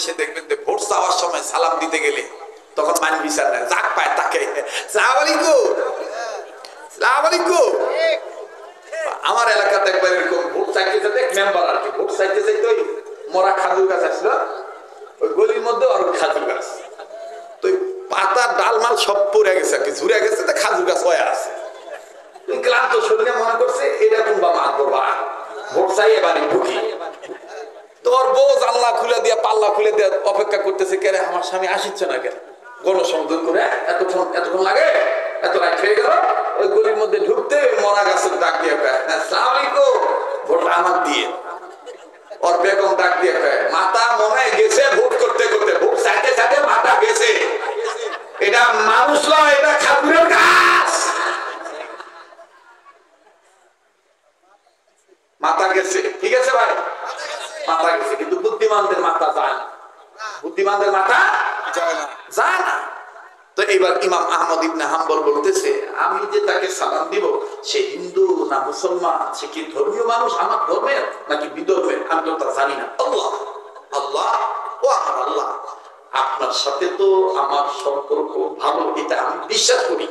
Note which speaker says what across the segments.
Speaker 1: বাংলাদেশে দেখবেন যে ভোট চাওয়ার সময় সালাম দিতে গেলে তখন মান বিচার নেয়, যাক পায় তাকে সালাম আলাইকুম সালাম আলাইকুম। আমার এলাকাতে একবার এরকম ভোট চাইতে চাইতে মেম্বার আর কি ভোট চাইতে চাইতে ওই মরা খাজুর গাছ আসলো, ওই গলির মধ্যে আর খাজুর গাছ, তো পাতা ডালমাল সব পড়ে গেছে আর কি, ঝুরে গেছে, তো খাজুর গাছ হয়ে আছে। ক্লান্ত শরীরে মনে করছে এরকম বা মা করবা ভোট চাই এবারে ঢুকি। তোর বউ জানলা খুলে দিয়া পাল্লা খুলে দিয়ে অপেক্ষা করতেছে, কে রে আমার স্বামী আসিচ্ছে না কেন, গণসংযোগ করে এতক্ষণ লাগে, এত রাত হয়ে গেল। ওই গলির মধ্যে ঢুকতে মরা গাছের ডাক দিয়ে আসসালামু আলাইকুম, ভোটটা আমার দিয়ে। ওর বেগম ডাক দিয়ে মাথা মনে গেছে ভোট করতে করতে, ভোট চাইতে চাইতে মাথা গেছে, এটা মানুষ নয়, এটা খাজুরের গাছ। মাথা গেছে, ঠিক আছে ভাই, মাথা গেছে, কিন্তু বুদ্ধিমানদের মাথা যায় না, বুদ্ধিমানদের মাথা যায় না। তো এইবার ইমাম আহমদ ইবনে হাম্বল বলতেছে, আমি যে তাকে সালাম দিব সে হিন্দু না মুসলমান, সে কি ধর্মীয় মানুষ আমার ধর্মের নাকি বিধর্মের, আমি তো তা জানি না। আল্লাহ আল্লাহ ও আমার আল্লাহ, আপনার সাথে তো আমার সম্পর্ক ভালো, এটা আমি বিশ্বাস করি।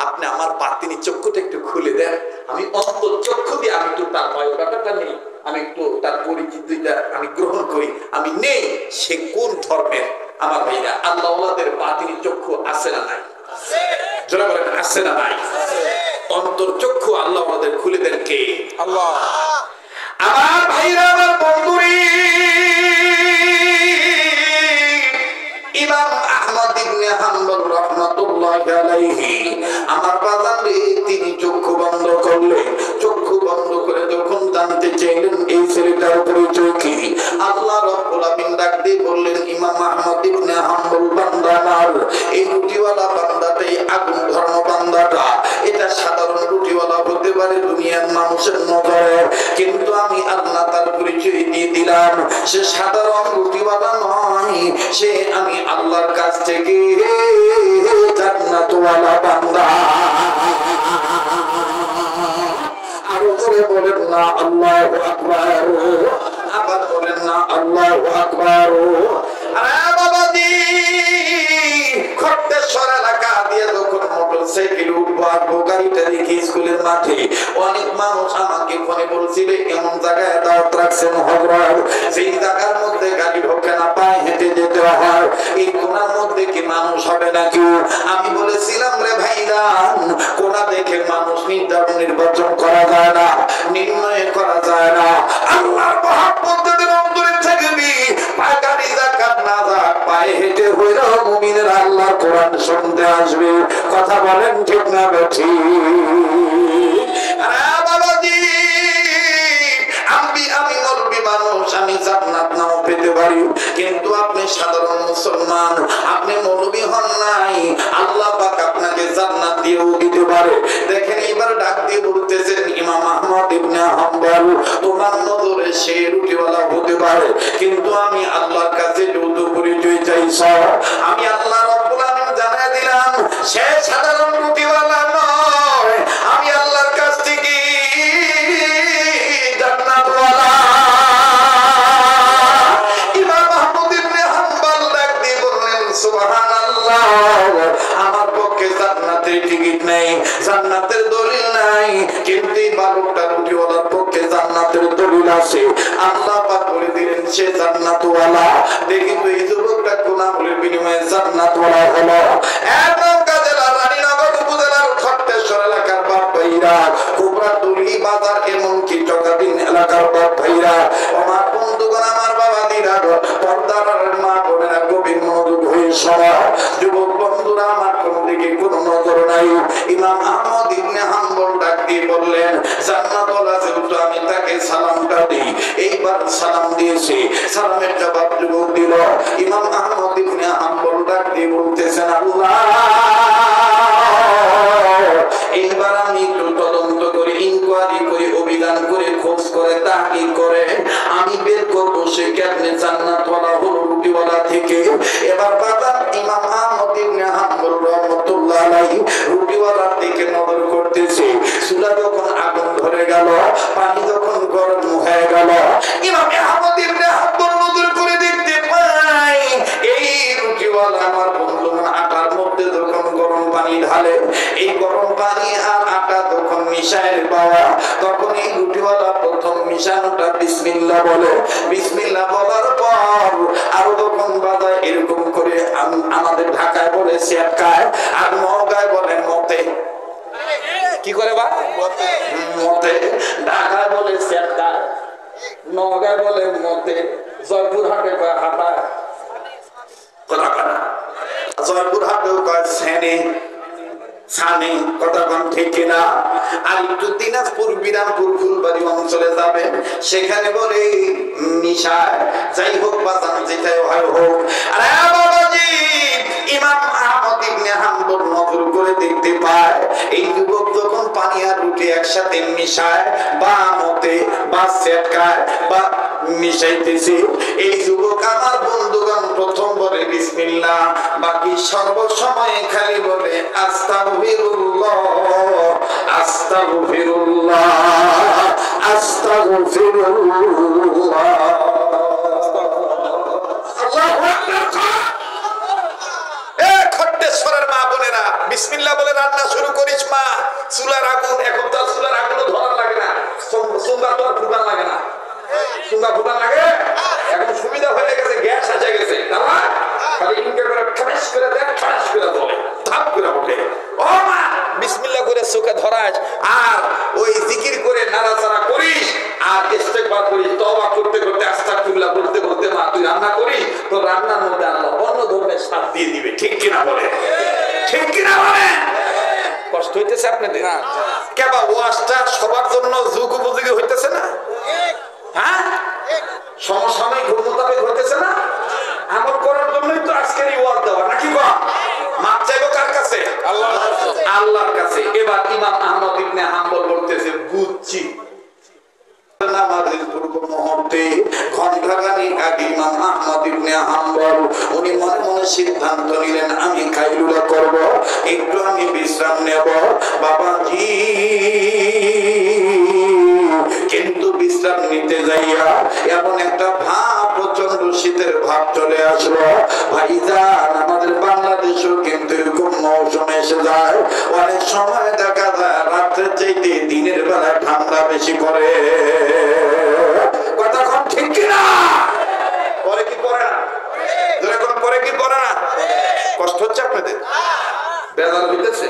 Speaker 1: আপনি আমার বাতিনি চক্ষুটা একটু খুলে দেন, আমি অন্তর চক্ষু দিয়ে আমি একটু তার বায়োডাটাটা নেই, আমি একটু তার পরিচিতিটা আমি গ্রহণ করি, আমি নেই সে কোন ধর্মের। আমার ভাইরা, আল্লাহওয়ালাদের বাতিনি চক্ষু আছে না নাই? যারা বলেন আছে না নাই? অন্তর চক্ষু আল্লাহওয়ালাদের খুলে দেন কে? আল্লাহ। আমার ভাইরা, আমার বন্ধুরি, ইমাম আহমদ ইবনে হাম্বল রাহমাতুল্লাহি আলাইহি আমার বাজারে তিনি চক্ষু বন্ধ করলেন। চক্ষু বন্ধ করে যখন জানতে চাইলেন এই ছেলেটার পরিচয় কি, আল্লাহ রাব্বুল আলামিন ডাক দিয়ে বললেন, ইমাম আহমদ ইবনে হাম্বল বান্দা নার, এই রুটিওয়ালা বান্দাটাই আগুন ধর্ম বান্দাটা, এটা সাধারণ রুটিওয়ালা হতে পারে দুনিয়ার মানুষের নজরে, কিন্তু আমি আল্লাহ তার পরিচয় দিয়ে দিলাম, সে সাধারণ রুটিওয়ালা নয়, সে আমি আল্লাহর কাছ থেকে জান্নাতওয়ালা বান্দা। আরো জোরে বলেন না আল্লাহু আকবার, আবার বলেন না আল্লাহু আকবার। আরে বাবাজি, খট্টেশ্বর এলাকা দিয়ে যখন মোটরসাইকেল উঠবো আসবো, গাড়িটা রেখে স্কুলের মাঠে অনেক মানুষ আমাকে ফোনে বলছিল এমন জায়গায় দাওয়াত রাখছেন হযরত, সেই জায়গার মধ্যে গাড়ি ঢোকে না, পায়ে হেঁটে যেতে হয়, এই কোনার মধ্যে কি মানুষ হবে নাকি? আমি বলেছিলাম, রে ভাইরান, কোনা দেখে মানুষ নির্বাচন করা যায় না, নির্ণয় করা যায় না। আল্লাহর মহব্বত যদি অন্তরে থাকবি, গাড়ি যাক না যাক, পায়ে হেঁটে হইলেও মুমিনের আল্লাহর কোরআন শুনতে আসবে। কথা বলেন ঠিক না বেঠি? আরে বাবাজি, আমি মরবি মানুষ, আমি জান্নাত নাও পেতে পারি, কিন্তু আপনি সাধারণ মুসলমান, আপনি মৌলবী হন নাই, আল্লাহ পাক আপনাকে জান্নাত দিয়েও দিতে পারে। দেখেন এবার ডাক দিয়ে বলতেছেন, ইমাম আহমদ ইবনে হাম্বল, তোমার নজরে সে রুটিওয়ালা হতে পারে, কিন্তু আমি আল্লাহর কাছে যৌথ পরিচয় চাইছ, আমি আল্লাহ রাব্বুল আলামিন জানাই দিলাম সে সাধারণ রুটিওয়ালা নয়, আমি আল্লাহর কাছ থেকে জান্নাতওয়ালা। ইমাম আহমদ ইবনে হাম্বল ডাক দিয়ে বললেন, সুবহানাল্লাহ, আমার পক্ষে জান্নাতের টিকিট নেই, জান্নাতের দলিল নাই, কিন্তু এই বালকটা রুটিওয়ালার পক্ষে জান্নাতের দলিল আছে। আল্লাহ পাক বলে দিলেন সে জান্নাতওয়ালা। দেখি তো এই যুবকটা কোন আমলের বিনিময়ে জান্নাতওয়ালা হলো। একদম জেলার রানীনগর উপজেলার খট্টেশ্বর এলাকার বাপ ভাইরা, কুবরাতুলি বাজার, এমনকি চকাদিন এলাকার বাপ ভাইরা, আমার বন্ধুগণ, আমার বাবা দিরা, পর্দার মা বোনেরা, গভীর মনোযোগ হয়ে শোনো। যুবক বন্ধুরা, আমার কোন দিকে কোন নজর নাই। ইমাম আহমদ ইবনে হাম্বল ডাক দিয়ে বললেন, জান্নাতওয়ালা যেহেতু আমি তাকে সালামটা দিই। এইবার সালাম দিয়েছে, সালামের জবাব যুবক দিল। ইমাম আহমদ ইবনে হাম্বল ডাক দিয়ে বলতেছেন, আল্লাহ, এইবার আমি একটু তদন্ত করে, ইনকোয়ারি করে, অভিযান করে, খোঁজ করে, তাহকিক করে আমি বের করব সে কেমনে জান্নাতওয়ালা হলো রুটিওয়ালা থেকে। এবার বাবা ইমাম আহমদ ইবনে হাম্বল রাহমাতুল্লাহ আলাইহি রুটিওয়ালার দিকে নজর করতেছে। চুলা যখন আগুন ধরে গেল, পানি যখন গরম হয়ে গেল, ইমাম আহমদ ইবনে হাম্বল নজর করে দেখতে পায় বলে, বিসমিল্লাহ বলার পর আরো যখন বাজায় এরকম করে, আমাদের ঢাকায় বলে সেটকায়, আর নওগাঁয় বলে মতে। কি করে বা মতে? ঢাকায় বলে সেটকায়, নওগাঁয় বলে মতে, জয়পুরহাটে কয় হাঁটা, জয়পুরহাটেও কয় শ্রেণী ছানি, কথা কন ঠিক কিনা? আর একটু দিনাজপুর বিরামপুর ফুলবাড়ি অঞ্চলে যাবেন, সেখানে বলে মিশায়। যাই হোক বাজান, যেটাই হয় হোক। আরে বাবাজি, ইমাম আহমদ ইবনে হাম্বল নজর করে দেখতে পায় এই যুবক যখন পানি আর রুটি একসাথে মিশায় বা মতে বা সেটকায় বা মিশাইতেছে, এই যুবক আমার বন্ধুগণ প্রথম বলে বিসমিল্লাহ, বাকি সর্বসময় খালি বলে আস্তাগফিরুল্লাহ, আস্তাগফিরুল্লাহ, আস্তাগফিরুল্লাহ। আল্লাহু আকবার। এ খট্টেশ্বরের মা বোনেরা, বিসমিল্লাহ বলে রান্না শুরু করিস মা। চুলার আগুন, এখন তো চুলার আগুনও ধরার লাগে না, সুন্দর তো আর ফুটান লাগে না। সুন্দর ফুটান লাগে, এখন সুবিধা হয়ে গেছে, গ্যাস এসে গেছে, খালি ইনকে করে ঠাস করে দেয়, ঠাস করে বলে, ধাপ করে ওঠে। ও মা, বিসমিল্লাহ করে চোখে ধরাস আর ওই জিকির করে নাড়াচাড়া করিস আর ইস্তেগফার করিস, তওবা করতে করতে আস্তাগফিরুল্লাহ বলতে বলতে মা তুই রান্না করিস, তো রান্নার মধ্যে আল্লাহ অন্য ধরনের স্বাদ দিয়ে দিবে। ঠিক কিনা বলে? ঠিক কিনা বলে? কষ্ট হইতেছে আপনাদের? কেবা ওয়াজটা সবার জন্য যুগ উপযোগী হইতেছে না? হ্যাঁ, সমসাময়িক মোতাবেক হইতেছে না? আমল করার জন্যই তো আজকের এই ওয়াজ দেওয়া, নাকি কম? মাপ চাইবো কার কাছে? আল্লাহর কাছে। এবার ইমাম আহমদ ইবনে হাম্বল বলতেছে, বুঝছি। নামাজের পূর্ব মুহূর্তে ঘন্টাখানেক আগে ইমাম আহমদ ইবনে হাম্বল উনি মনে মনে সিদ্ধান্ত নিলেন, আমি কাইলুলা করব, একটু আমি বিশ্রাম নেব বাবাজি। কিন্তু বিশ্রাম নিতে যাইয়া এমন একটা ভাব, প্রচন্ড শীতের ভাব চলে আসলো। ভাইজান, আমাদের বাংলাদেশেও কিন্তু এরকম মৌসুম এসে যায়, অনেক সময় দেখা যায় রাত্রের চাইতে দিনের বেলায় ঠান্ডা বেশি পড়ে। কথা কম ঠিক কিনা? পরে কি পড়ে না? পরে কি পড়ে না? কষ্ট হচ্ছে আপনাদের? বেজার হইতেছে?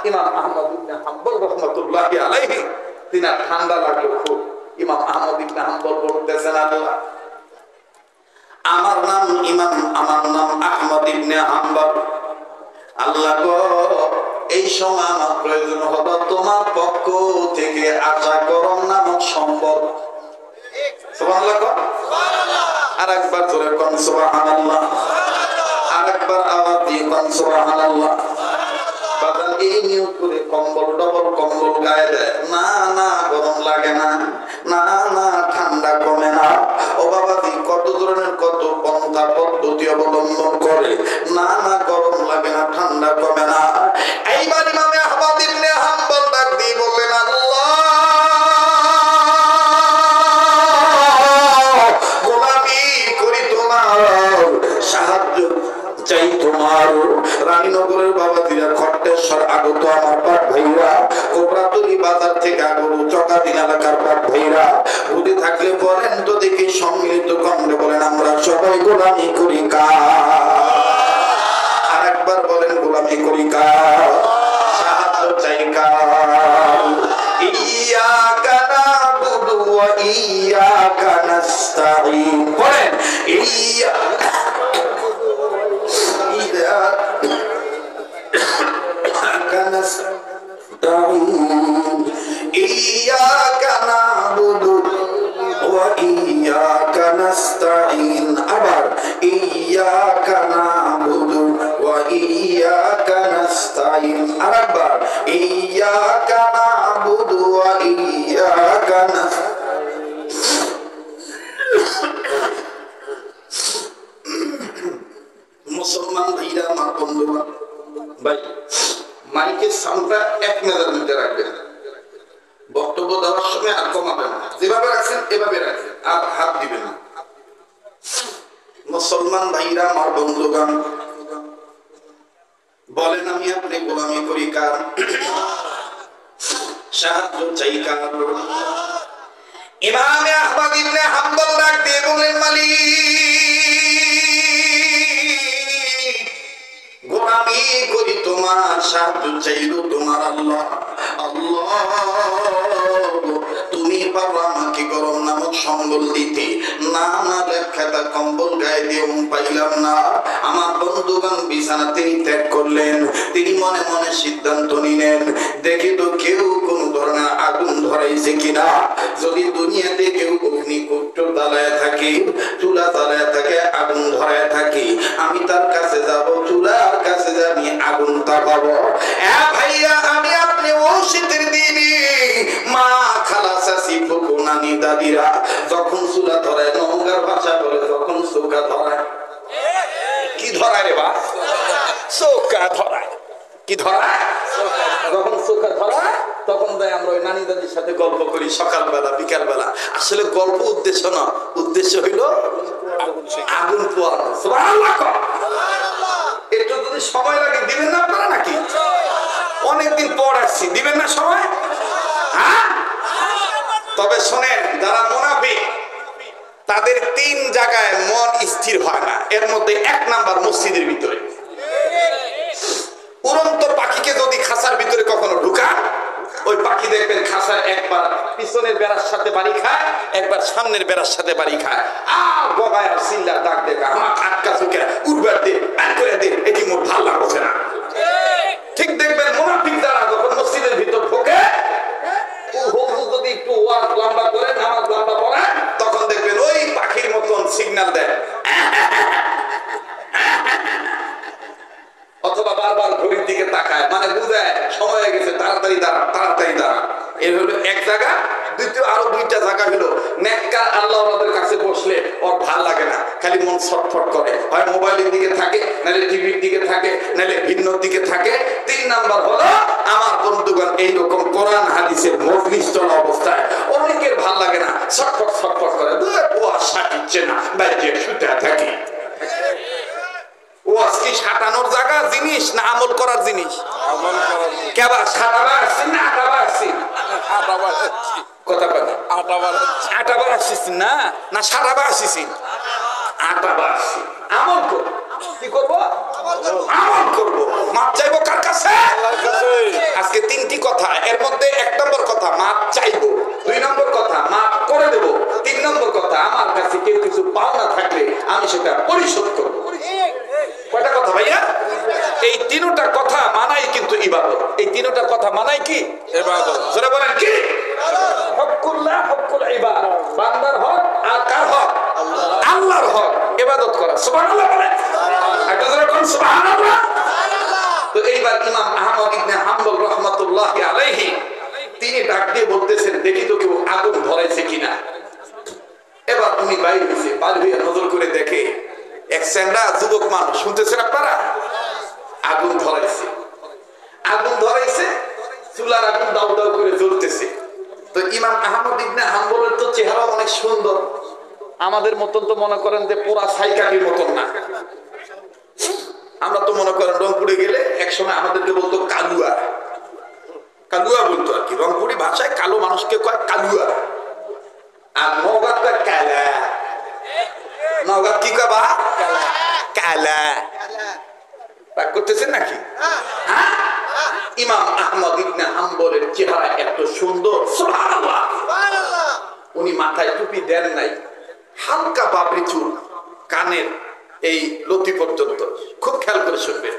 Speaker 1: ইমাম আহমদ ইবনে হাম্বল রাহমাতুল্লাহি আলাইহি, তিনি ঠান্ডা লাগলো খুব। ইমাম আহমদ ইবনে হাম্বল বলতেছেন, আল্লাহ, আমার নাম আহমদ ইবনে হাম্বল। আল্লাহ গো, এই সময় আমার প্রয়োজন হবে তোমার পক্ষ থেকে আশা গরম নামক সম্বল। সুবহানাল্লাহ। আর একবার জোরে কোন সুবহানাল্লাহ। আর একবার আওয়াজ দিয়ে কোন সুবহানাল্লাহ। বাদাল এই নিয়ত করে কম্বল, ডবল কম্বল গায়ে দেয়, না না গরম লাগে না, না না ঠান্ডা কমে না। ও বাবাজি, কত ধরনের কত পন্থা পদ্ধতি অবলম্বন করে, না না গরম লাগে না, ঠান্ডা কমে না। এইবার ইমাম আহমদ ইবনে হাম্বল ডাক দিয়ে বললেন, আল্লাহ, গোলামি করি তোমার, সাহায্য চাই তোমার। রানীনগরের বাবাজিরা, খট্টেশ্বর আগত আমার পাট ভাইরা, কোবরাতলি বাজার থেকে আগত চকাদিন এলাকার পাট ভাইরা, বুঝে থাকলে বলেন তো দেখি, সম্মিলিত কণ্ঠে বলেন, আমরা সবাই গোলামি করি কার? আর একবার বলেন, গোলামি করি কার? সাহায্য চাই কার? ইয়াকা নাবুদু ওয়া ইয়াকা নাস্তাঈন। বলেন, ইয়াকা نستعين إياك نعبد وإياك نستعين أبر إياك نعبد وإياك نستعين أكبر إياك نعبد وإياك نستعين মুসলমান ভাইরা, আমার বন্ধুরা, ভাই মাইকের সাউন্ডটা 1 মেজারমেন্টে রাখবেন। বক্তব্য দেওয়ার সময় আর কমাবেন না, যেভাবে রাখছেন এভাবে রাখবেন, আর হাত দিবেন না। মুসলমান ভাইরা, আমার বন্ধুগণ, বলেন, আমি আপনি গোলামি করি কার? সাহায্য চাই কার? ইমাম আহমদ ইবনে হাম্বল ডাক দিয়ে বললেন, মালিক, গোলামি করি তোমার, সাহায্য চাইলো তোমার আল্লাহ। আল্লাহ, তুমি পারো আমাকে গরম নামক সম্বল দিতে, না না ব্যাখ্যাটা কম্বল গায়ে দিয়ে পাইলাম না। আমার বন্ধুগণ বিছানা তিনি ত্যাগ করলেন। তিনি মনে মনে সিদ্ধান্ত নিলেন, দেখি তো কেউ কোন ধরনের আগুন ধরাইছে কিনা। যদি দুনিয়াতে কেউ অগ্নিকুণ্ড জ্বালায় থাকে, চুলা জ্বালায় থাকে, আগুন ধরায় থাকে, আমি তার কাছে যাব, চুলার কাছে যাবি, আগুন তাপাবো। ভাইয়া, আমি আপনি ও শীতের দিনে মা, খালা, চাচি, ফুফু, নানি, দাদিরা যখন চুলা ধরায়, নৌকার ভাষা বলে যখন চৌকা ধরায়, কি ধরায় রে বা? চৌকা ধরায়। কি ধরায়? যখন চৌকা ধরায় তখন দেয় আমরা ওই নানি দাদির সাথে গল্প করি সকালবেলা বিকালবেলা। আসলে গল্প উদ্দেশ্য না, উদ্দেশ্য হইল আগুন পোয়ানো। সুবহানাল্লাহ। একটু যদি সময় লাগে দিবেন না আপনারা নাকি? অনেকদিন পর আসছি, দিবেন না সময়? হ্যাঁ, তবে শোনেন, যারা মুনাফিক তাদের তিন জায়গায় মন স্থির হয় না। এর মধ্যে এক নাম্বার মসজিদের ভিতরে। উড়ন্ত পাখিকে যদি খাঁচার ভিতরে কখনো ঢুকান, ওই পাখি দেখবেন খাঁচার একবার পিছনের বেড়ার সাথে বাড়ি খায়, একবার সামনের বেড়ার সাথে বাড়ি খায়। আর গবায় আর সিল্লার ডাক দেখা, আমার আটকা চুকে উঠবার দে, ব্যান করে দে, এটি মোট ভাল লাগছে না। ঠিক দেখবেন মুনাফিক যারা যখন মসজিদের ভিতর ঢোকে, যদি একটু ওয়াজ লম্বা করে, নামাজ লম্বা পড়ে, তখন দেখবেন ওই পাখির মতন সিগন্যাল দেয়, অথবা বারবার ঘড়ির দিকে তাকায়, মানে বুঝায় সময় হয়ে গেছে, তাড়াতাড়ি দাঁড়া, তাড়াতাড়ি দাঁড়া। এর হলো এক জায়গা। দ্বিতীয় আরো দুইটা জায়গা হলো, নেককার আল্লাহ ওনাদের কাছে বসলে ওর ভাল লাগে না, খালি মন ছটফট করে, হয় মোবাইলের দিকে থাকে, নাহলে টিভির দিকে থাকে, নাহলে ভিন্ন দিকে থাকে। তিন নাম্বার হলো আমার বন্ধুগণ এইরকম কোরআন হাদিসের মজলিস চলা অবস্থায় অনেকের ভাল লাগে না, ছটফট ছটফট করে, কুয়াশা দিচ্ছে না, বাইরে শুতে থাকি। ওয়াজ কি সাটানোর জায়গা জিনিস না আমল করার জিনিস? কেবা সাটাবার আসছি না আটাবার আসছি? কথা বলে আটাবার আসছিস না, না সাটাবার আসিস? আটাবার আসছি। আমল করবো। কি করবো? আমল করবো। মাপ চাইবো কার কাছে? আজকে তিনটি কথা, এর মধ্যে এক নম্বর কথা মাপ চাইবো, দুই নম্বর কথা মাপ করে দেবো, তিন নম্বর কথা আমার কাছে কেউ কিছু পাওনা থাকলে আমি সেটা পরিশোধ করবো। কয়টা কথা ভাইয়া? এই তিনটা কথা মানাই কিন্তু ইবাদত। এই তিনটা কথা মানাই কি ইবাদত? যারা বলেন কি হকুল্লাহ, হকুল ইবাদ, বান্দার হক আর কার হক? আল্লাহর হক। ইবাদত করা। সুবহানাল্লাহ বলেন। একটু জোরে কোন সুবহানাল্লাহ। তো এইবার ইমাম আহমদ ইবনে হাম্বল রাহমাতুল্লাহি আলাইহি তিনি ডাক দিয়ে বলতেছেন, দেখি তো কেউ আগুন ধরাইছে কিনা। এবার উনি বাইরে হইছে, বাইরে হইয়া নজর করে দেখে এক স্যাংরা যুবক মানুষ, শুনতেছেন আপনারা, আগুন ধরাইছে। আগুন ধরাইছে, চুলার আগুন দাউ দাউ করে জ্বলতেছে। তো ইমাম আহমদ ইবনে হাম্বলের তো চেহারা অনেক সুন্দর, আমাদের মতন তো মনে করেন যে পোড়া সাইকাটির মতন না। আমরা তো মনে করেন রংপুরে গেলে একসময় আমাদেরকে বলতো কালুয়া, কালুয়া বলতো আর কি। রংপুরি ভাষায় কালো মানুষকে কয় কালুয়া। আর নওগাঁ কয় কালা। নওগাঁ কি কয় বা? কালা। রাগ করতেছেন নাকি? হ্যাঁ, ইমাম আহমদ ইবনে হাম্বলের চেহারা এত সুন্দর, সুবহানাল্লাহ। উনি মাথায় টুপি দেন নাই, হালকা বাবরি চুল, কানের এই লতি পর্যন্ত, খুব খেয়াল করে শুনবেন।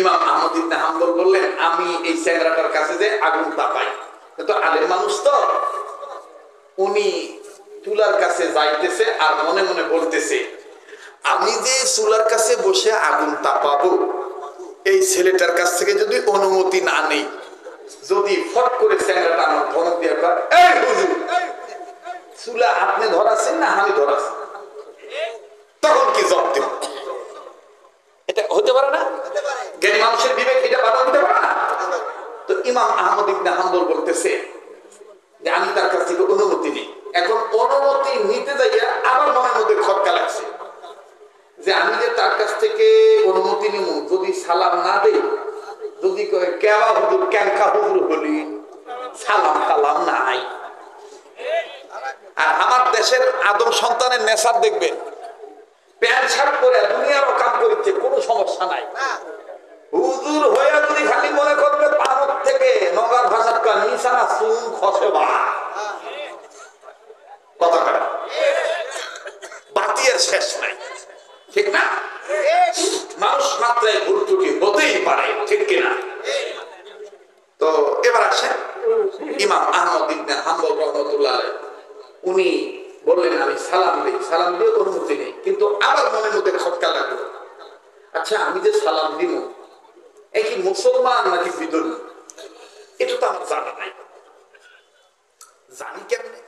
Speaker 1: ইমাম আহমদ ইবনে হাম্বল বললেন, আমি এই চ্যাংরাটার কাছে যে আগুন তাপাই, তো আলেম মানুষ তো, উনি চুলার কাছে যাইতেছে আর মনে মনে বলতেছে, আমি যে চুলার কাছে বসে আগুন তাপাবো, এই ছেলেটার কাছ থেকে যদি অনুমতি না নেই, যদি ফট করে চ্যাংরাটা আমার ধমক দিয়ে কয়, এই হুজুর, চুলা আপনি ধরাছেন না আমি ধরাছি, তখন কি জবাব দেব? এটা হতে পারে না? জ্ঞানী মানুষের বিবেক এটা বাধা দিতে পারে না? তো ইমাম আহমদ ইবনে হাম্বল বলতেছে যে আমি তার কাছ থেকে অনুমতি নিই। এখন অনুমতি নিতে যাইয়া আবার মনের মধ্যে খটকা লাগছে যে আমি যে তার কাছ থেকে অনুমতি নিব, যদি সালাম না দেই, যদি কয় কেবা হুজুর, ক্যাঙ্কা হুজুর হলি, সালাম কালাম নাই, আর আমার দেশের আদম সন্তানের নেশার দেখবেন প্যান্ট শার্ট পরে দুনিয়ারও কাম করছে, কোনো সমস্যা নাই। হুজুর হয়ে যদি খালি মনে করবে পারক থেকে নগর ভাষার নিশানা চুন খসে বা কথা কয় বাতিয়ের শেষ নাই, ঠিক না? মানুষ মাত্রায় ভুল ত্রুটি হতেই পারে, ঠিক কিনা? তো এবার আসেন ইমাম আহমদ ইবনে হাম্বল রাহমাতুল্লাহ আলাইহি, উনি বললেন আমি সালাম দিই, সালাম দিয়ে অনুমতি নেই, কিন্তু আবার মনের মধ্যে খটকা লাগলো, আচ্ছা আমি যে সালাম দিব এই কি মুসলমান নাকি বিদুর্মী, এটা তো আমার জানা নাই, জানি কেমনে?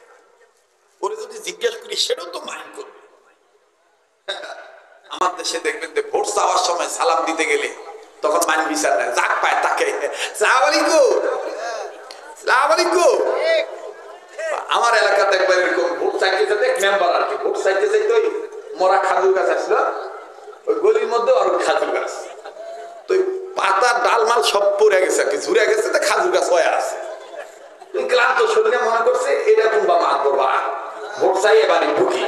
Speaker 1: ওরে যদি জিজ্ঞেস করি সেটাও তো মাইন্ড করবে। আমার দেশে দেখবেন যে ভোট চাওয়ার সময় সালাম দিতে গেলে তখন মান বিচার নেয়, যাক পায় তাকে সালাম আলাইকুম, সালাম আলাইকুম। আমার এলাকাতে একবার এরকম ভোট চাইতে যেতে মেম্বার আর কি ভোট চাইতে চাইতে ওই মরা খাজুর গাছ আসলো, ওই গলির মধ্যে আর খাজুর গাছ, তো পাতা ডাল মাল সব পড়ে গেছে আর কি, ঝুরে গেছে, তো খাজুর গাছ হয়ে আছে। ক্লান্ত শরীরে মনে করছে এরকম বা মা করবা ভোট চাই এবারে ঢুকি,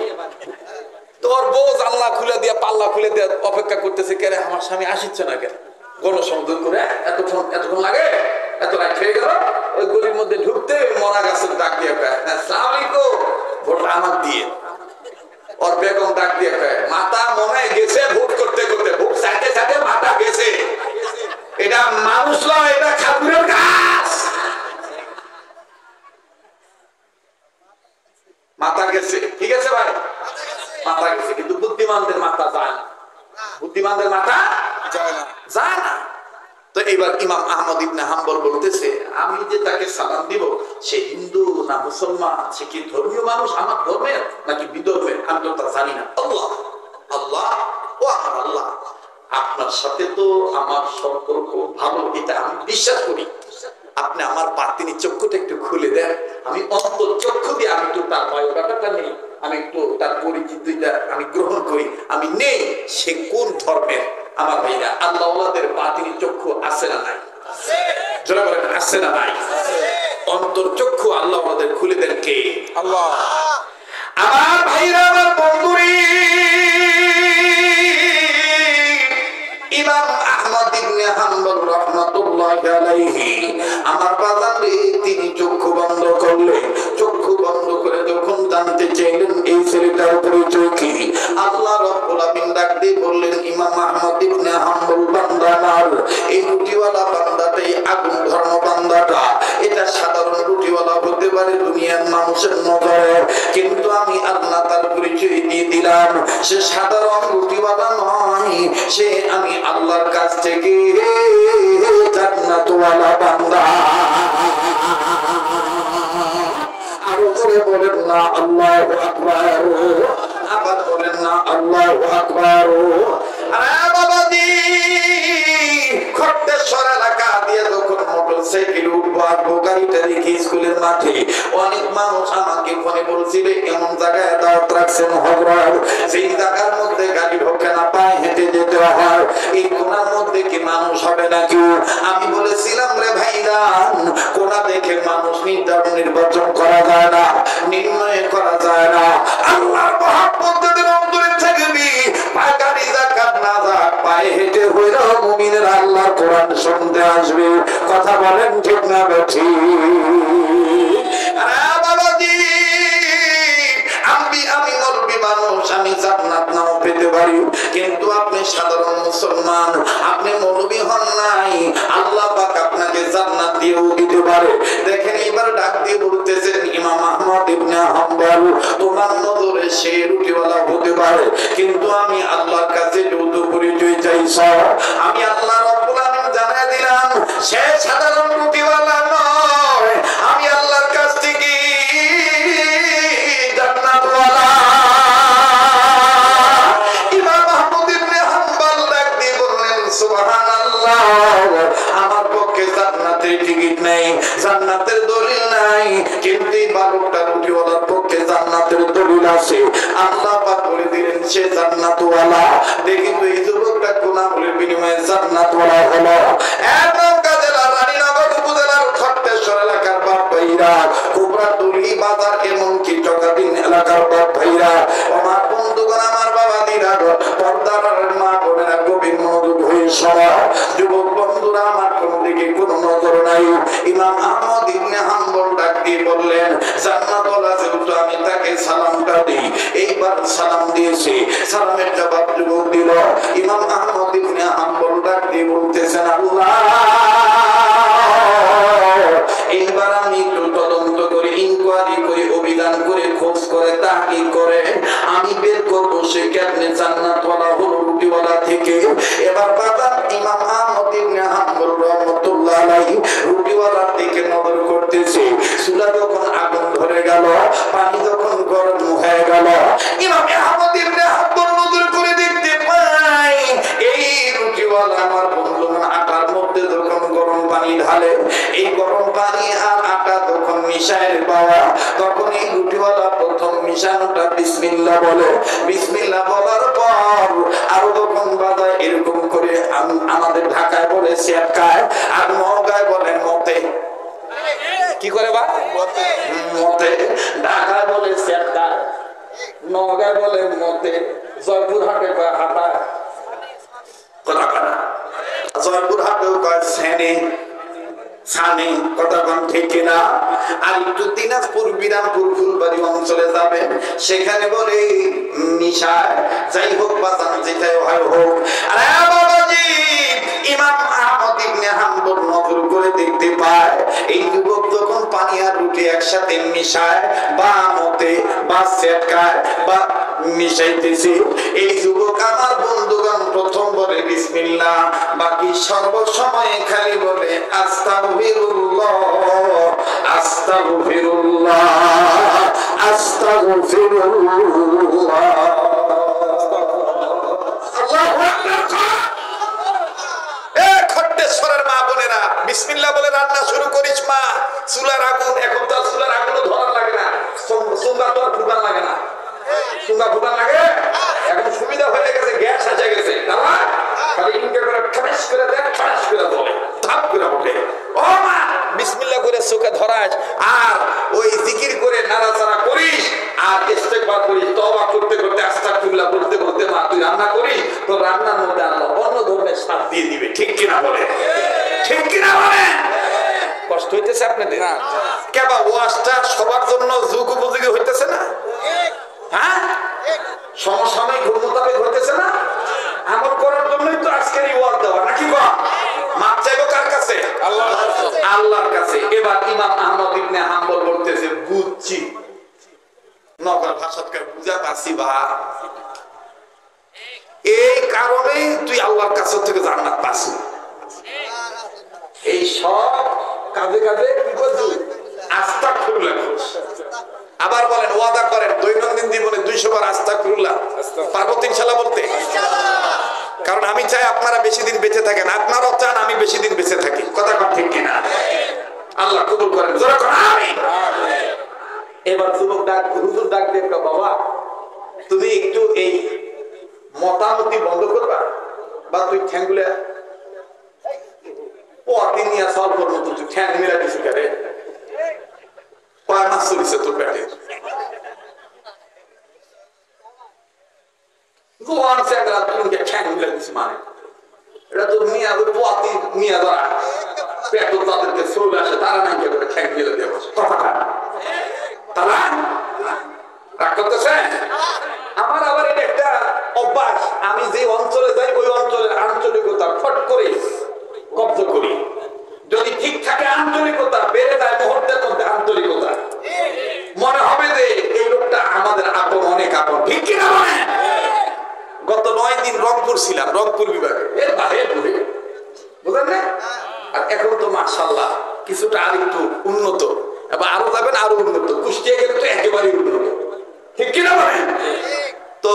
Speaker 1: তোর বউ জানলা খুলে দিয়া পাল্লা খুলে দিয়া অপেক্ষা করতেছে, কে রে আমার স্বামী আসিচ্ছে না কেন, গণসংযোগ করে এতক্ষণ লাগে, এত রাত হয়ে গেল। ওই গলির মধ্যে ঢুকতে মরা গাছের ডাক দিয়ে আসসালামু আলাইকুম, ভোট আমার দিয়ে। ওর বেগম ডাক দিয়ে মাথা মনে গেছে ভোট করতে করতে, ভোট চাইতে চাইতে মাথা গেছে, এটা মানুষ নয়, এটা খাজুরের গাছ, মাথা গেছে। ঠিক আছে ভাই, মাথা গেছে, কিন্তু বুদ্ধিমানদের মাথা যায় না, বুদ্ধিমানদের মাথা যায় না। তো এইবার ইমাম আহমদ ইবনে হাম্বল বলতেছে আমি যে তাকে সালাম দিব সে হিন্দু না মুসলমান, সে কি ধর্মীয় মানুষ আমার ধর্মের নাকি বিধর্মের, আমি তো তা জানি না। আল্লাহ আল্লাহ ও আমার আল্লাহ, আপনার সাথে তো আমার সম্পর্ক ভালো, এটা আমি বিশ্বাস করি, আপনি আমার বাতিনি চক্ষুটা একটু খুলে দেন, আমি অন্তর চক্ষু দিয়ে আমি একটু তার বায়োডাটাটা নেই, আমি একটু তার পরিচিতিটা আমি গ্রহণ করি, আমি নেই সে কোন ধর্মের। আমার ভাইরা আল্লাহওয়ালাদের বাতিনি চক্ষু আছে না নাই? যারা বলেন আছে না নাই? অন্তর চক্ষু আল্লাহওয়ালাদের খুলে দেন কে? আল্লাহ। আমার ভাইরা আমার বন্ধুরি, ইমাম আহমদ ইবনে হাম্বল রাহমাতুল্লাহি আলাইহি আমার বাজারে তিনি চক্ষু বন্ধ করলেন, চক্ষু বন্ধ করে যখন জানতে চাইলেন এই ছেলেটার পরিচয় কি, আল্লাহ রাব্বুল আমিন ডাক দিয়ে বললেন ইমাম আহমদ ইবনে হাম্বল বান্দা আমার, এই রুটিওয়ালা বান্দাটাই আগুন ধর্ম বান্দাটা, এটা সাধারণ রুটিওয়ালা হতে পারে দুনিয়ার মানুষের নজরে, কিন্তু আমি আল্লাহ তার পরিচয় দিয়ে দিলাম সে সাধারণ রুটিওয়ালা নয়, সে আমি আল্লাহর কাছ থেকে জান্নাতওয়ালা বান্দা। আরো করে বলেন না আল্লাহু আকবার, আবার বলেন না আল্লাহু আকবার। আরে বাবাজি, খট্টেশ্বর এলাকা দিয়ে যখন মোটরসাইকেল উঠবো আসবো গাড়িটা রেখে স্কুলের মাঠে, অনেক মানুষ আমাকে ফোনে বলছিল এমন জায়গায় দাওয়াত রাখছেন হযরত, সেই জায়গার মধ্যে গাড়ি ঢোকে না, পায়ে হেঁটে যেতে হয়, এই কোনার মধ্যে কি মানুষ হবে নাকি? আমি বলেছিলাম রে ভাইরান, কোনা দেখে মানুষ নির্বাচন করা যায় না, নির্ণয় করা যায় না, আল্লাহর মহব্বত যাদের অন্তরে থাকবি, গাড়ি যাক না যাক পায়ে হেঁটে হইলেও মুমিনের আল্লাহর কোরআন শুনতে আসবে। কথা বলেন ঠিক না বেঠি? আরে বাবাজি, আমি মৌলবি মানুষ, আমি জান্নাত নাও পেতে পারি, কিন্তু আপনি সাধারণ মুসলমান, আপনি মৌলবি হন নাই, আল্লাহ পাক আপনাকে জান্নাত দিয়েও দিতে পারে। দেখেন এবার ডাক দিয়ে বলতেছেন ইমাম আহমদ ইবনে হাম্বল, তোমার নজরে সে রুটিওয়ালা হতে পারে, কিন্তু আমি আল্লাহর কাছে যৌথ পরিচয় চাইছ, আমি আল্লাহ রাব্বুল আমিন জানায় দিলাম সে সাধারণ রুটিওয়ালা নয়, আমি আল্লাহর কাছ থেকে জান্নাতওয়ালা। ইমাম আহমদ ইবনে হাম্বল ডাক দিয়ে বললেন সুবহানাল্লাহ, আমার পক্ষে জান্নাতের টিকিট নেই, জান্নাতের দলিল নাই, কিন্তু এই 12টা রুটিওয়ালার পক্ষে জান্নাতের দলিল আছে, আল্লাহ পাক বলে দিলেন সে জান্নাতওয়ালা। দেখি তো এই যুবকটা কোন আমলের বিনিময়ে জান্নাতওয়ালা হলো। নওগাঁ জেলার রানীনগর উপজেলার খট্টেশ্বর এলাকার বাপ ভাইরা, কুবরা তুলি বাজার এমনকি চকাদিন এলাকার বাপ ভাইরা, আমার বন্ধুগণ, আমার বাবা দিরা, পর্দার মা বোনেরা, গভীর মনোযোগ হয়ে শোনো। যুবক বন্ধুরা আমার কোন দিকে কোনো নজর নাই। ইমাম আহমদ ইবনে হাম্বল ডাক দিয়ে বললেন, জান্নাতওয়ালা যেহেতু আমি তাকে সালামটা দিই। এইবার সালাম দিয়েছে, সালামের জবাব যুবক দিল। ইমাম আহমদ ইবনে হাম্বল ডাক দিয়ে বলতেছেন, আল্লাহ, এইবার আমি একটু তদন্ত করে, ইনকোয়ারি করে, অভিযান করে, খোঁজ করে, তাহকিক করে আমি বের করবো সে কেমনে জান্নাতওয়ালা হলো রুটিওয়ালা থেকে। এবার বাবা ইমাম আহমদ ইবনে হাম্বল রাহমাতুল্লাহ আলাইহি রুটিওয়ালার দিকে নজর করতেছে। চুলা যখন আগুন ধরে গেল, পানি যখন গরম হয়ে গেল, ইমাম আহমদ ইবনে হাম্বল নজর করে দেখতে পায় এই রুটিওয়ালা আমার বন্ধু আটার মধ্যে যখন গরম পানি ঢালে, এই গরম পানি আর আটা যখন মিশায় বাবা, তখন এই রুটিওয়ালা প্রথম মিশানোটা বিসমিল্লাহ বলে। বিসমিল্লাহ বলার পর আরো যখন বাজায় এরকম করে, আমাদের ঢাকায় বলে সেটকায়, আর নওগাঁয় বলে মতে। কি করে বা মতে? ঢাকায় বলে সেটকায়, নওগাঁয় বলে মতে, জয়পুরহাটে কয় হাটা, জয়পুরহাটেও কয় সেনে, সানে, কথা কোন ঠিক কিনা? আর একটু দিনাজপুর, বিরামপুর, ফুলবাড়ি অঞ্চলে যাবে, সেখানে বলে মিশায়। যাই হোক বাজান, যেটাই হয় হোক। আরে বাবাজি, ইমাম আহমদ ইবনে হাম্বল নজর করে দেখতে পায় এই যুবক যখন পানি আর রুটি একসাথে মিশায়, বা মতে বা সেটকায় বা মিশাইতেছে, এই যুবক আমার বন্ধুগণ প্রথম বলে বিসমিল্লাহ, বাকি সর্বসময় খালি বলে আস্তাগফিরুল্লাহ, আস্তাগফিরুল্লাহ, আস্তাগফিরুল্লাহ। আল্লাহু আকবার। এ খট্টেশ্বরের মা বোনেরা, বিসমিল্লাহ বলে রান্না শুরু করিস মা। চুলার আগুন, এখন তো চুলার আগুনও ধরার লাগে না, সুন্দর তো আর ফুটান লাগে না। সুন্দর ফুটান লাগে, এখন সুবিধা হয়ে গেছে, গ্যাস এসে গেছে, খালি ইনকে করে ঠাস করে দেয়, ঠাস করে ধরে, ধাপ করে ওঠে। ও মা, বিসমিল্লাহ করে চোখে ধরাস, আর ওই জিকির করে নাড়াচাড়া করিস, আর ইস্তেগফার করিস, তওবা করতে করতে, আস্তাগফিরুল্লাহ বলতে বলতে মা তুই রান্না করিস, তো রান্নার মধ্যে আল্লাহ অন্য ধরনের স্বাদ দিয়ে দিবে। ঠিক কিনা বলে? ঠিক কিনা বলে? কষ্ট হইতেছে আপনাদের? কেবা ওয়াজটা সবার জন্য যুগ উপযোগী হইতেছে না? হ্যাঁ, সমসাময়িক মোতাবেক হইতেছে না? আমল করার জন্যই তো আজকের এই ওয়াজ দেওয়া, নাকি কম? মাপ চাইবো কার কাছে? আল্লাহর কাছে। এবার ইমাম আহমদ ইবনে হাম্বল বলতেছে, বুঝছি, নগর ভাষাকে বুঝা পাচ্ছি বা, এই কারণেই তুই আল্লাহর কাছ থেকে জান্নাত পাচ্ছি। এই সব কাজে কাজে কি করছিস? আস্তাগফিরুল্লাহ। আবার বলেন, ওয়াদা করেন দৈনন্দিন জীবনে 200 বার আস্তাগফিরুল্লাহ পারবো ইনশাআল্লাহ বলতে? কারণ আমি চাই আপনারা বেশি দিন বেঁচে থাকেন, আপনারাও চান আমি বেশি দিন বেঁচে থাকি। কথা কথা ঠিক কিনা? আল্লাহ কবুল করেন, জোরে করেন আমিন। এবার যুবক ডাক, হুজুর ডাক দিয়ে, বাবা তুমি একটু এই মতামতি বন্ধ করবা, বা তুই ঠ্যাঙ্গুলে নিয়ে সলভ করবো, তুই ঠ্যাং মেলা কিছু করে কয় মাস চলিছে তোর পেটে, জোয়ান চ্যাংরা তুই ঠ্যাং মেলা কিছু, মানে এটা তো মিয়া ওই পোয়াতি মিয়া ধরা পেট তাদেরকে চলে আসে, তারা নাকি করে ঠ্যাং মেলে দিয়ে বসে। তারা রাগ করতেছে। আমার আবার এটা একটা অভ্যাস, আমি যে অঞ্চলে যাই ওই অঞ্চলের আঞ্চলিকতা ফট করে কব্জ করি। যদি ঠিক থাকে আঞ্চলিকতা, বেড়ে যায় মুহূর্তের মধ্যে আঞ্চলিকতা, মনে হবে যে এই লোকটা আমাদের আপন, অনেক আপন। ঠিক কিনা বলেন? গত 9 দিন রংপুর ছিলাম, রংপুর বিভাগে, বুঝলেন না? আর এখন তো মাশাআল্লাহ কিছুটা আর একটু উন্নত, এবার আরো যাবেন আরো উন্নত, কুষ্টিয়া গেলে তো একেবারেই উন্নত। ঠিক কিনা বলেন? তো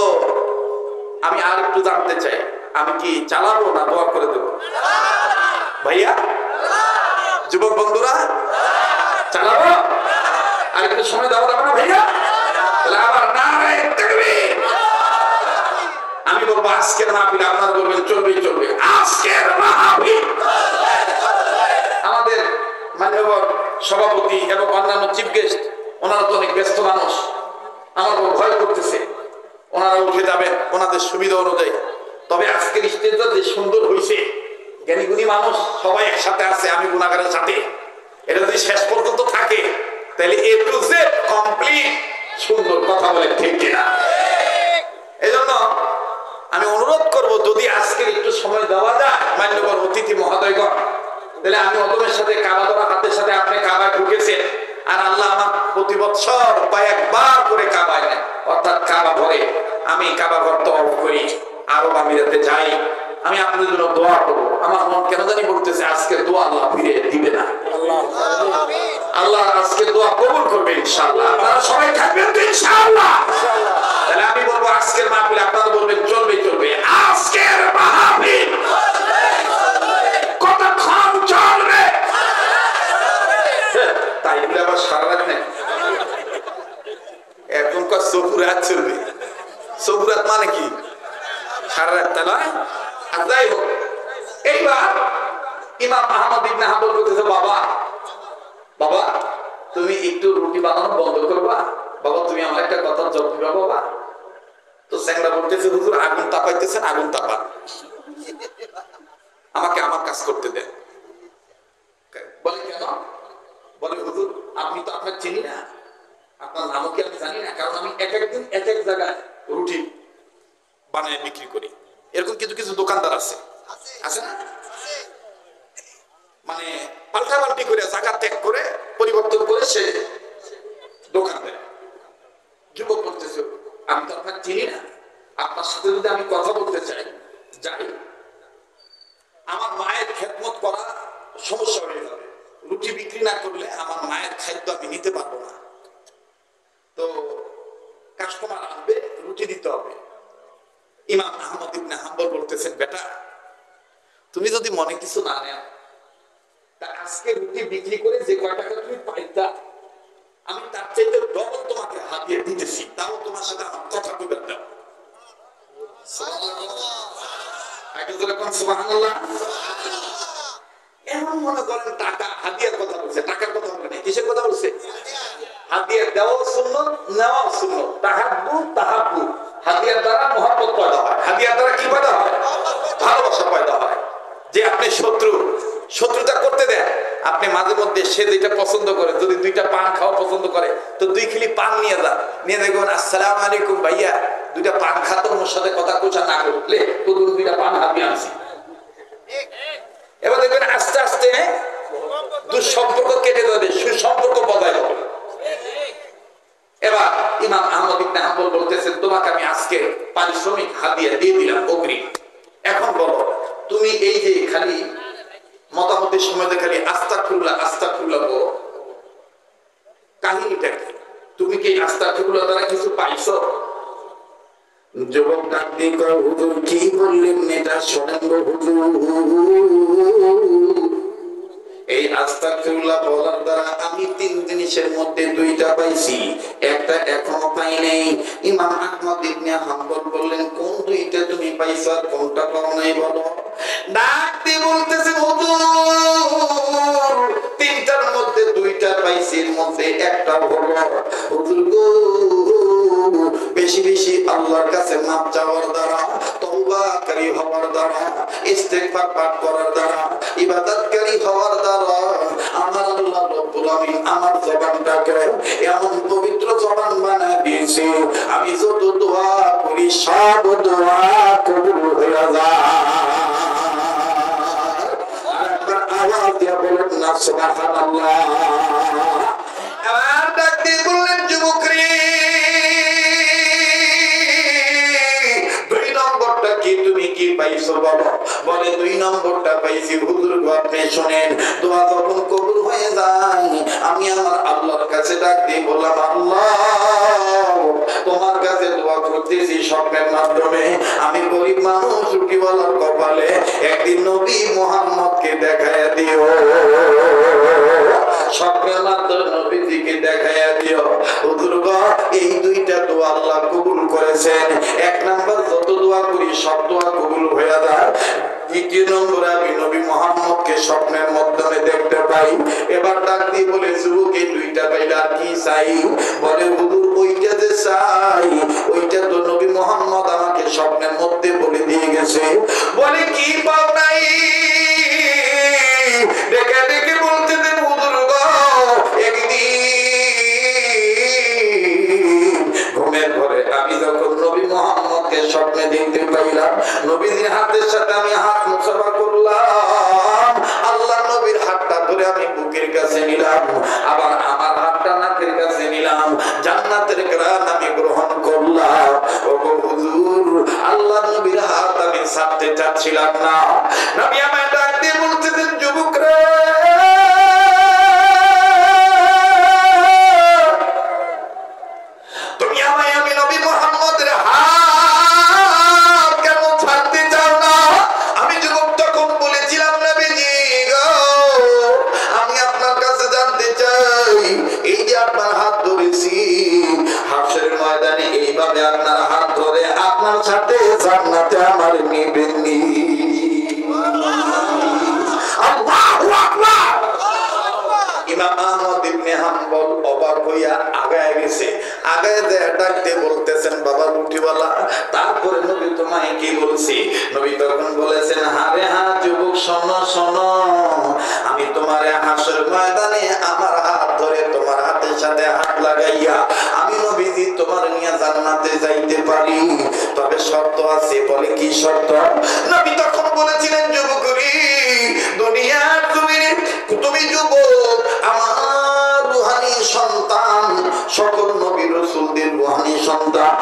Speaker 1: আমি আর একটু জানতে চাই, আমি কি চালাবো না দোয়া করে দেবো? ভাইয়া, যুবক বন্ধুরা, চালাবো? আর একটু সময় দেওয়া যাবে না ভাইয়া? তাহলে আবার নারায়ে তাকবীর। আমি বলবো আজকের মাহফিল, আপনারা বলবেন চলবেই চলবে। আজকের মাহফিল আমাদের মাননীয় সভাপতি এবং অন্যান্য চিফ গেস্ট, ওনারা তো অনেক ব্যস্ত মানুষ, আমার ভয় করতেছে, ওনারা উঠে যাবেন ওনাদের সুবিধা অনুযায়ী। তবে আজকের স্টেজটা যে সুন্দর হয়েছে, জ্ঞানীগুণী মানুষ সবাই একসাথে আছে, আমি গুণাগারের সাথে, এটা যদি শেষ পর্যন্ত থাকে তাহলে এ টু জেড কমপ্লিট সুন্দর। কথা বলে ঠিক কিনা? এই জন্য আমি অনুরোধ করব, যদি আজকের একটু সময় দেওয়া যায় মান্যবর অতিথি মহোদয়গণ, তাহলে আমি অদমের সাথে কাবা ধরা হাতের সাথে আপনি কাবায় ঢুকেছেন, আর আল্লাহ আমার প্রতি বছর বা একবার করে কাবায় নেন, অর্থাৎ কাবা ঘরে আমি কাবা ঘর তওয়াফ করি, আরব আমিরাতে যাই, আমি আপনাদের জন্য দোয়া করবো। আমার মন কেন জানি বলতেছে আজকের দোয়া আল্লাহ ফিরে দিবে না, আল্লাহ আজকে দোয়া কবুল করবে ইনশাআল্লাহ। আপনারা সবাই থাকবেন তো ইনশাআল্লাহ? তাহলে আমি বলবো আজকের মাহফিল আপনারা বলবেন চলবে চলবে, আজকের মাহফিল কতক্ষণ চলবে? তাই বলে আবার সারা রাত নেই, এখন কত সবুরাত চলবে। সবুরাত মানে কি? সারা রাত তা নয়। আর যাই হোক, এইবার ইমাম আহমদ ইবনে হাম্বল বলতেছে, বাবা বাবা তুমি একটু রুটি বানানো বন্ধ করবা, বাবা তুমি আমার একটা কথা জব দিবা বাবা। তো স্যাংরা বলতেছে, হুজুর আগুন তাপাইতেছেন, আগুন তাপান, আমাকে আমার কাজ করতে দেন। বলে কেন? বলে হুজুর আপনি তো আপনার চিনি না, আপনার নামও কি আমি জানি না, কারণ আমি এক একদিন এক এক জায়গায় রুটি বানিয়ে বিক্রি করি। এরকম কিছু কিছু দোকানদার আছে, আছে না, মানে পাল্টাপাল্টি করে জায়গা ত্যাগ করে পরিবর্তন করে সে দোকান দেয়। যুবক করতেছে, আমি তো আপনাকে চিনি না, আপনার সাথে যদি আমি কথা বলতে চাই যাই, আমার মায়ের খেদমত করা সমস্যা হয়ে যাবে, রুটি বিক্রি না করলে আমার মায়ের খাদ্য আমি নিতে পারবো না, তো কাস্টমার আসবে, রুটি দিতে হবে। ইমাম আহমদ ইবনে হাম্বল বলতেছেন, বেটা তুমি যদি মনে কিছু না নেও, তা আজকে রুটি বিক্রি করে যে কয় টাকা তুমি পাইতা, আমি তার চাইতে ডবল তোমাকে হাতিয়ে দিতেছি, তাও তোমার সাথে আমার কথা বলতে দাও। সুবহানাল্লাহ। এমন মনে করেন টাকা হাতিয়ার কথা বলছে, টাকার কথা বলে নাই, কিসের কথা বলছে? হাতিয়ার দেওয়া সুন্নত, নেওয়া সুন্নত। তাহাব্বু তাহাব্বু, হাতিয়ার দ্বারা মহব্বত পয়দা হয়। হাতিয়ার দ্বারা কি পয়দা হয়? ভালোবাসা পয়দা হয়। যে আপনি শত্রুতা করতে দেন, আপনি মাঝে মধ্যে সে যেটা পছন্দ করে, যদি দুইটা পান খাওয়া পছন্দ করে তো 2 খিলি পান নিয়ে যান, নিয়ে দেখবেন আসসালামু আলাইকুম ভাইয়া, 2টা পান খাতো, ওর সাথে কথা কোচা না করলে তো 2টা পান হাতে আনছি। এবার দেখবেন আস্তে আস্তে দুঃসম্পর্ক কেটে যাবে, সুসম্পর্ক বজায় হবে। এবার ইমাম আহমদ ইবনে হাম্বল বলতেছেন, তোমাকে আমি আজকে পারিশ্রমিক হাদিয়া দিয়ে দিলাম অগ্রিম। এখন বলো, তুমি এই যে খালি মতামতের সময় খালি আস্তাগফিরুল্লাহ আস্তাগফিরুল্লাহ বলো, কাহিনীটা কি? তুমি কি আস্তাগফিরুল্লাহ দ্বারা কিছু পাইছো? যুবক ডাক দিয়ে কয়, হুজুর কি বললেন এটা শোনেন গো হুজুর। এই আস্তাগফিরুল্লাহ বলার দ্বারা আমি 3 জিনিসের মধ্যে 2টা পাইছি, একটা এখনো পাই নাই। ইমাম আহমদ ইবনে হাম্বল বললেন, কোন 2টা তুমি পাইছো আর কোনটা পাও নাই বলো? ডাক দিয়ে বলতেছে, হুজুর 3টার মধ্যে 2টা পাইছি, এর মধ্যে একটা হলো হুজুর গো, বেশি বেশি আল্লাহর কাছে মাপ চাওয়ার দ্বারা, তওবাকারী হওয়ার দ্বারা, ইস্তেগফার পাঠ করার দ্বারা, ইবাদতকারী হওয়ার দ্বারা আমার আল্লাহ রব্বুল আমিন আমার জবানটাকে এমন পবিত্র জবান বানায় দিয়েছে, আমি যত দোয়া করি সব দোয়া কবুল হয়ে যায়। আরেকবার আওয়াজ দিয়ে বলেন না সুবহানাল্লাহ। এবার ডাক দিয়ে বললেন, যুবক রে, 2 নম্বরটা কি তুমি কি পাইছো বলো? বলে 2 নম্বরটা পাইছি হুজুর গো, আপনি শুনেন, দোয়া যখন কবুল হয়ে যায় আমি আমার আল্লাহর কাছে ডাক দিয়ে বললাম, আল্লাহ তোমার কাছে দোয়া করতেছি স্বপ্নের মাধ্যমে, আমি গরিব মানুষ রুটিওয়ালার কপালে একদিন নবী মুহাম্মদকে দেখায়া দিও, স্বপ্নের মাধ্যমে নবীজিকে দেখায়া দিও। হুজুর গো, এই 2টা দোয়া আল্লাহ কবুল করেছেন। 1 নাম্বার, যত দোয়া করি সব দোয়া কবুল হয়ে যায়। 2 দ্বিতীয় নম্বরে আমি নবী মুহাম্মদকে স্বপ্নের মাধ্যমে দেখতে পাই। এবার ডাক দিয়ে বলে যুবক এই দুইটা পাইলে আর কি চাই? বলে হুজুর ওইটা যে চাই ওইটা তো নবী মুহাম্মদ আমাকে স্বপ্নের মধ্যে বলে দিয়ে গেছে। বলে কি পাও নাই? দেখে দেখে বলতে দেন হুজুর গো, একদিন ঘুমের ঘরে আমি যখন নবী মুহাম্মদকে স্বপ্নে দেখতে পাইলাম, নবীজির হাতের সাথে আমি হাত মুসাফা করলাম, আল্লাহ নবীর হাতটা ধরে আমি বুকের কাছে নিলাম, আবার আমার হাতটা নাকের কাছে নিলাম, জান্নাতের ঘ্রাণ আমি গ্রহণ করলাম। ওগো হুজুর, আল্লাহ নবীর হাত আমি ছাড়তে চাচ্ছিলাম না। নবী আমায় ডাক দিয়ে বলতেছেন যুবক রে, তুমি আমায় আমি নবী মুহাম্মদের হাত কেন ছাড়তে চাও না? আমি যুবক তখন বলেছিলাম নবীজি গো, আমি আপনার কাছে জানতে চাই, এই যে আপনার হাত ধরেছি হাসরের ময়দানে, এইভাবে আপনার হাত ধরে আপনার সাথে জান্নাতে আমার নিবেননি? আল্লাহু আকবার। ইমাম আহমদ ইবনে হাম্বল অবাক হইয়া আগায় গেছে, আগায় যায় ডাকতে বলতেছেন বাবা রুটিওয়ালা, তারপরে নবী তোমায় কি বলছি? নবী তখন বলেছেন হারে হা যুবক, শোনো শোনো, আমি তোমার হাসর ময়দানে আমার হাত ধরে তোমার হাতের সাথে হাত লাগাইয়া আমি নবীজি তোমার নিয়ে জান্নাতে যাইতে পারি, তবে শর্ত আছে। বলে কি শর্ত? নবী তখন বলেছিলেন যুবক রে, দুনিয়ার তুমি যুবক আমার রূহানি সন্তান, সকল নবী রাসূলদের রূহানি সন্তান,